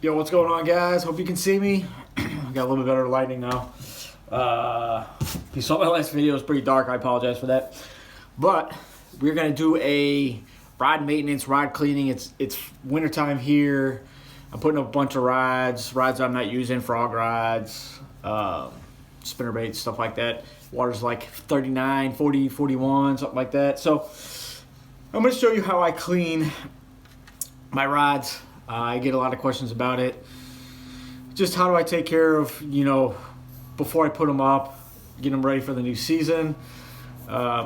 Yo, what's going on, guys? Hope you can see me. Got a little bit better lighting now. If you saw my last video, it was pretty dark. I apologize for that. But we're gonna do a rod maintenance, rod cleaning. It's wintertime here. I'm putting up a bunch of rods I'm not using, frog rods, spinner baits, stuff like that. Water's like 39, 40, 41, something like that. So I'm gonna show you how I clean my rods. I get a lot of questions about it. Just how do I take care of, before I put them up, get them ready for the new season.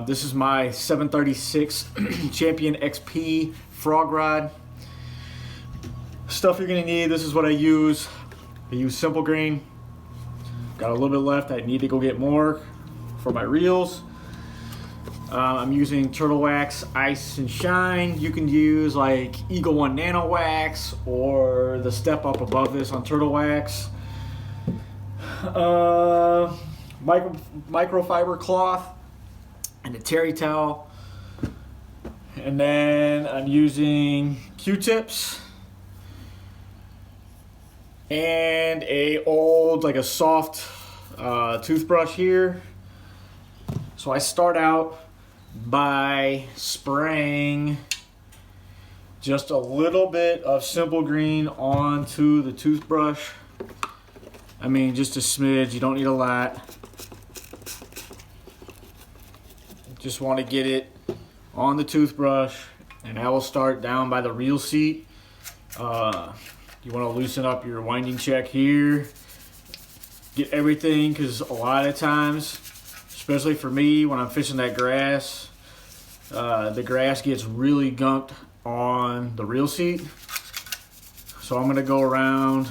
This is my 736 Champion XP frog rod. Stuff you're gonna need, this is what I use. I use simple green. Got a little bit left, I need to go get more for my reels. I'm using Turtle Wax Ice and Shine. You can use like Eagle One Nano Wax or the step up above this on Turtle Wax. Microfiber cloth and a terry towel. And then I'm using Q-tips and a soft toothbrush here. So I start out by spraying just a little bit of simple green onto the toothbrush. I mean, just a smidge, you don't need a lot. Just want to get it on the toothbrush, and I will start down by the reel seat. You want to loosen up your winding check here. Get everything, because a lot of times, especially for me, when I'm fishing that grass, the grass gets really gunked on the reel seat. So I'm gonna go around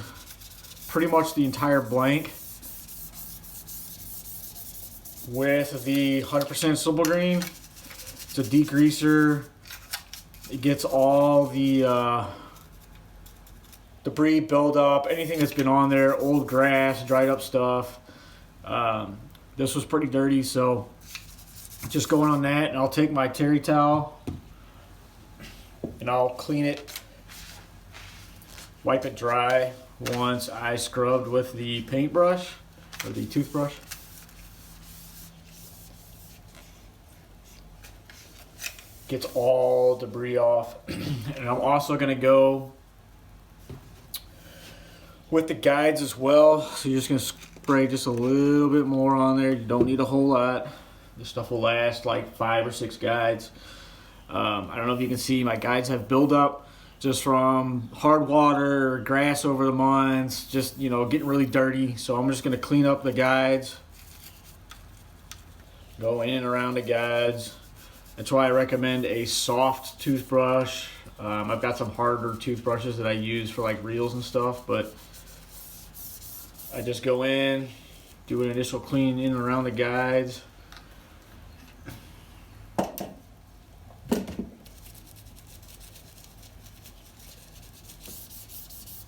pretty much the entire blank with the 100% simple green. It's a degreaser. It gets all the debris, buildup, anything that's been on there, old grass, dried up stuff. This was pretty dirty, so just going on that, and I'll take my terry towel and I'll clean it, wipe it dry once I scrubbed with the paintbrush or the toothbrush. Gets all debris off. And I'm also gonna go with the guides as well. So you're just gonna spray just a little bit more on there. You don't need a whole lot. This stuff will last like 5 or 6 guides. I don't know if you can see, my guides have buildup just from hard water or grass over the months, just getting really dirty. So I'm just gonna clean up the guides, go in and around the guides. That's why I recommend a soft toothbrush. I've got some harder toothbrushes that I use for like reels and stuff, but I just go in, do an initial clean in and around the guides.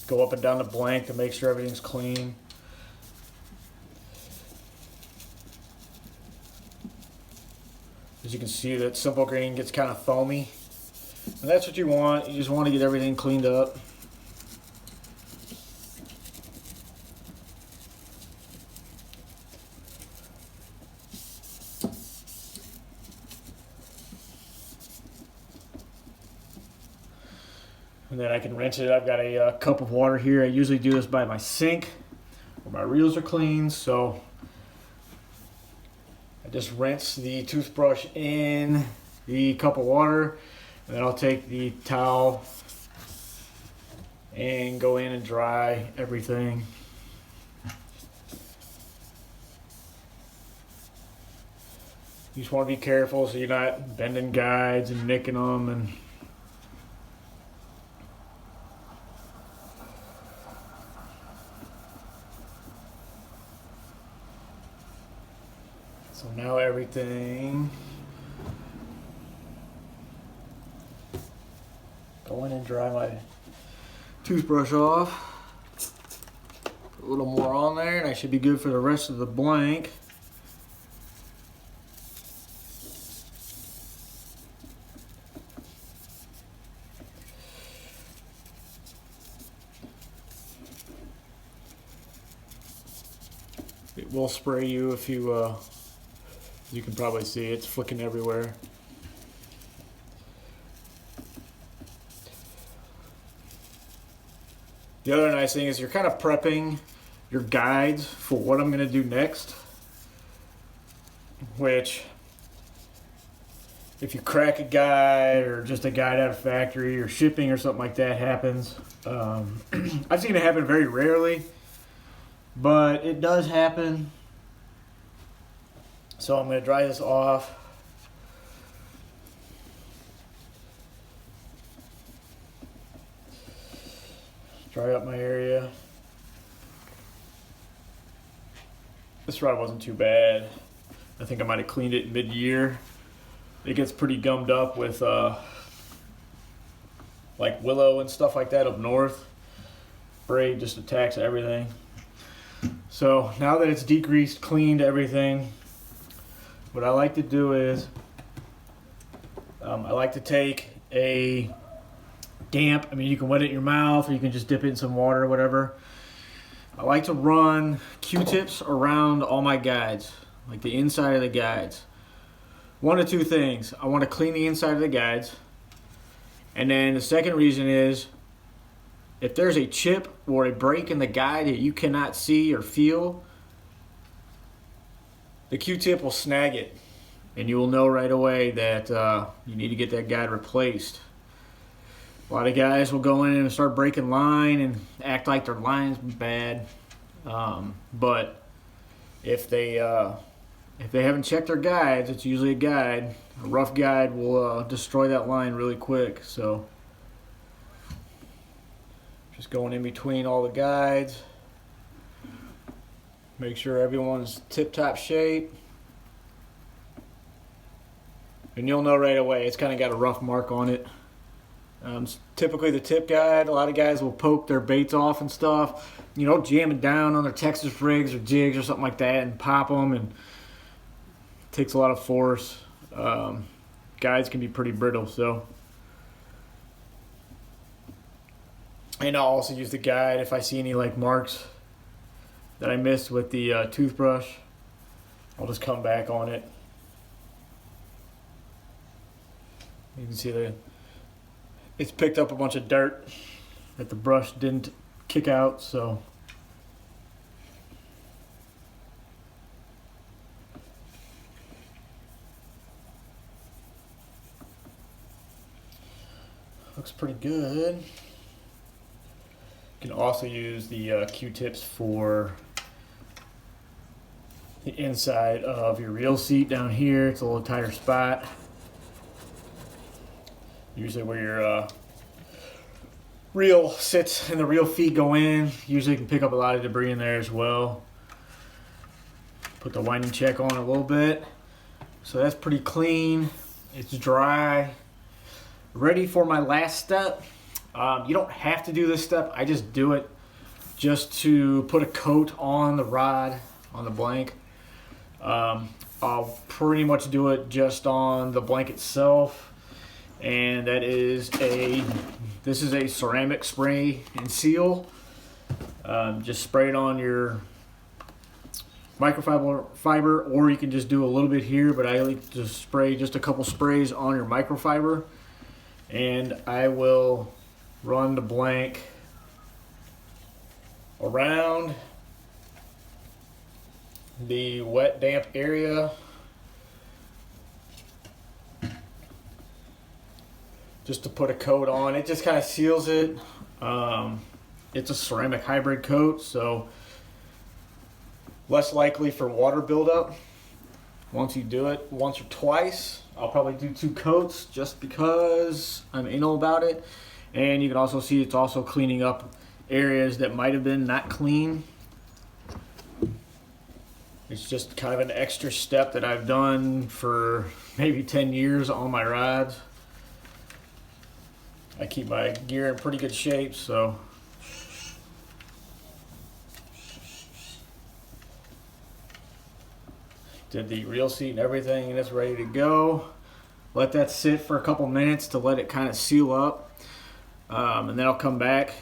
Go up and down the blank to make sure everything's clean. As you can see, that simple green gets kind of foamy. And that's what you want. You just want to get everything cleaned up. And then I can rinse it. I've got a cup of water here. I usually do this by my sink where my reels are clean. So I just rinse the toothbrush in the cup of water, and then I'll take the towel and go in and dry everything. You just want to be careful so you're not bending guides and nicking them. And so now everything, go in and dry my toothbrush off. Put a little more on there and I should be good for the rest of the blank. it will spray you if you, you can probably see it's flicking everywhere. The other nice thing is you're kind of prepping your guides for what I'm going to do next, which if you crack a guide or just a guide out of factory or shipping or something like that happens, I've seen it happen very rarely, but it does happen. So I'm going to dry this off. Dry up my area. This rod wasn't too bad. I think I might have cleaned it mid-year. It gets pretty gummed up with like willow and stuff like that up north. Braid just attacks everything. So now that it's degreased, cleaned everything, what I like to do is I like to take a damp, I mean you can wet it in your mouth or you can just dip it in some water or whatever. I like to run Q-tips around all my guides, like the inside of the guides. One of two things. I want to clean the inside of the guides. And then the second reason is if there's a chip or a break in the guide that you cannot see or feel, the Q-tip will snag it. And you will know right away that you need to get that guide replaced. A lot of guys will go in and start breaking line and act like their line's bad. But if they haven't checked their guides, it's usually a guide. A rough guide will destroy that line really quick. So just going in between all the guides. Make sure everyone's tip-top shape. And you'll know right away, it's kind of got a rough mark on it. Typically the tip guide, a lot of guys will poke their baits off and stuff, you know, jam it down on their Texas rigs or jigs or something like that and pop them, and it takes a lot of force. Guides can be pretty brittle, so. And I'll also use the guide if I see any like marks that I missed with the toothbrush. I'll just come back on it. You can see it's picked up a bunch of dirt that the brush didn't kick out, so. Looks pretty good. You can also use the Q-tips for the inside of your reel seat down here. It's a little tighter spot. Usually where your reel sits and the reel feet go in, usually can pick up a lot of debris in there as well. Put the winding check on a little bit. So that's pretty clean. It's dry. Ready for my last step. You don't have to do this step. I just do it just to put a coat on the rod, on the blank. I'll pretty much do it just on the blank itself. And that is this is a ceramic spray and seal. Just spray it on your microfiber, or you can just do a little bit here, but I like to spray just a couple sprays on your microfiber. And I will run the blank around the wet, damp area. Just to put a coat on. It just kind of seals it. It's a ceramic hybrid coat, so less likely for water buildup. Once you do it once or twice, I'll probably do 2 coats just because I'm anal about it. And you can also see it's also cleaning up areas that might have been not clean. It's just kind of an extra step that I've done for maybe 10 years on my rods. I keep my gear in pretty good shape, so. Did the reel seat and everything, and it's ready to go. Let that sit for a couple minutes to let it kind of seal up. And then I'll come back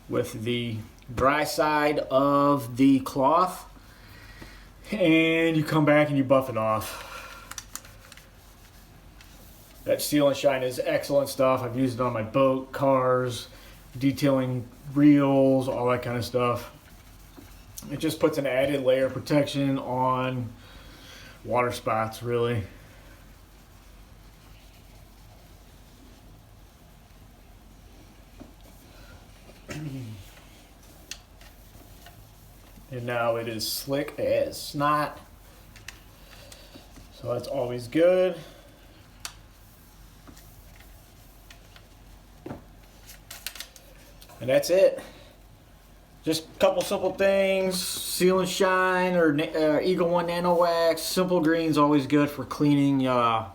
with the dry side of the cloth and you come back and you buff it off. That Seal and Shine is excellent stuff. I've used it on my boat, cars, detailing reels, all that kind of stuff. It just puts an added layer of protection on water spots, really. And now it is slick as snot, so that's always good. And that's it. Just a couple simple things. Seal and Shine or Eagle One Nano Wax. Simple green's always good for cleaning your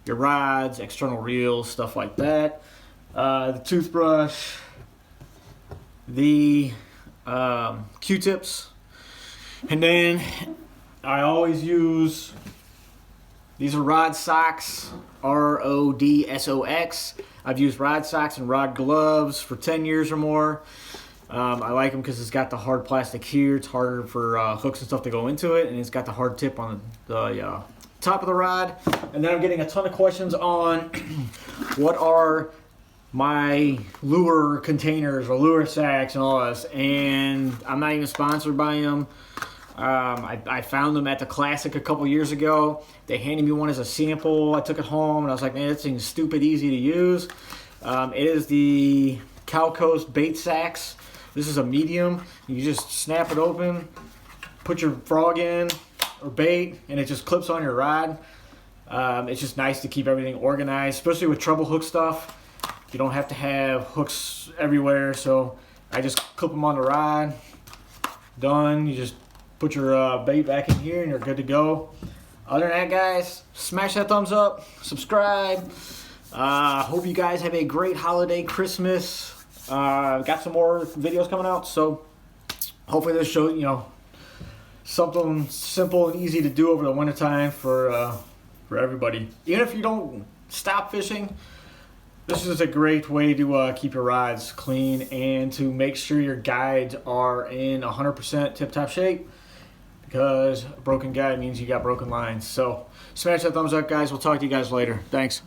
rods, external reels, stuff like that. The toothbrush, the Q-tips, and then I always use, these are rod socks, RODSOX. I've used rod socks and rod gloves for 10 years or more. I like them because it's got the hard plastic here. It's harder for hooks and stuff to go into it, and it's got the hard tip on the top of the rod. And then I'm getting a ton of questions on what are my lure containers or lure sacks and all this, and I'm not even sponsored by them. I found them at the Classic a couple years ago. They handed me one as a sample. I took it home and I was like, man, this thing's stupid easy to use. It is the Cow Coast bait sacks. This is a medium. You just snap it open, put your frog in or bait, and it just clips on your rod. It's just nice to keep everything organized, especially with treble hook stuff. You don't have to have hooks everywhere, so I just clip them on the rod. Done. You just put your bait back in here and you're good to go. Other than that, guys, smash that thumbs up, subscribe. Hope you guys have a great holiday, Christmas. Got some more videos coming out, so hopefully this show, something simple and easy to do over the winter time for everybody. Even if you don't stop fishing, this is a great way to keep your rods clean and to make sure your guides are in 100% tip-top shape, because a broken guide means you got broken lines. So smash that thumbs up, guys. We'll talk to you guys later. Thanks.